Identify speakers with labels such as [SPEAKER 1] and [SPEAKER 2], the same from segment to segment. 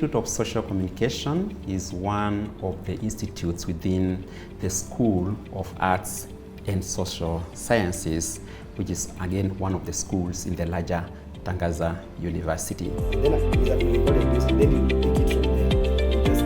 [SPEAKER 1] Institute of Social Communication is one of the institutes within the School of Arts and Social Sciences, which is again one of the schools in the larger Tangaza University.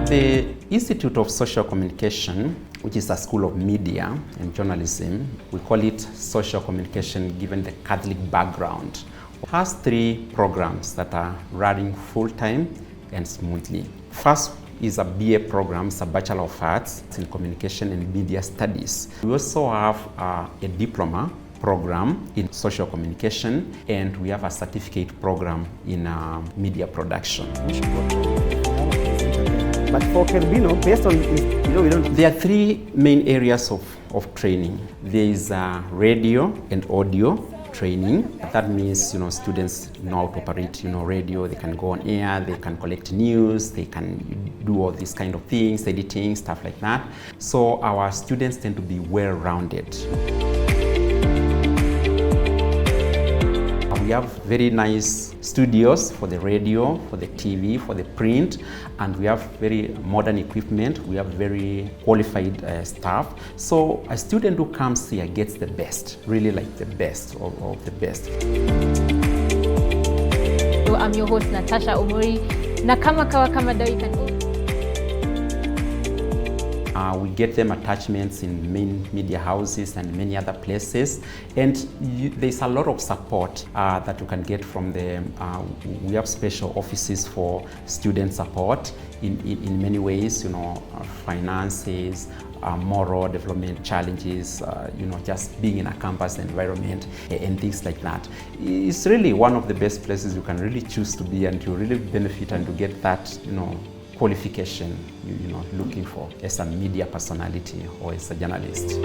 [SPEAKER 1] The Institute of Social Communication, which is a school of media and journalism, we call it social communication given the Catholic background, has 3 programs that are running full-time and smoothly. First is a BA program, it's a Bachelor of Arts in Communication and Media Studies. We also have a Diploma program in social communication, and we have a certificate program in media production.
[SPEAKER 2] But for Kerbino, based on, we don't...
[SPEAKER 1] There are 3 main areas of training. There is radio and audio training. That means, students know how to operate, radio. They can go on air, they can collect news, they can do all these kind of things, editing, stuff like that. So our students tend to be well-rounded. We have very nice studios for the radio, for the TV, for the print, and we have very modern equipment. We have very qualified staff. So a student who comes here gets the best, really like the best of the best.
[SPEAKER 3] So I'm your host, Natasha Omori. Na kama
[SPEAKER 1] we get them attachments in main media houses and many other places, and there's a lot of support that you can get from them. We have special offices for student support in many ways, finances, moral development challenges, just being in a campus environment and things like that. It's really one of the best places you can really choose to be and to really benefit and to get that, qualification looking for as a media personality or as a journalist.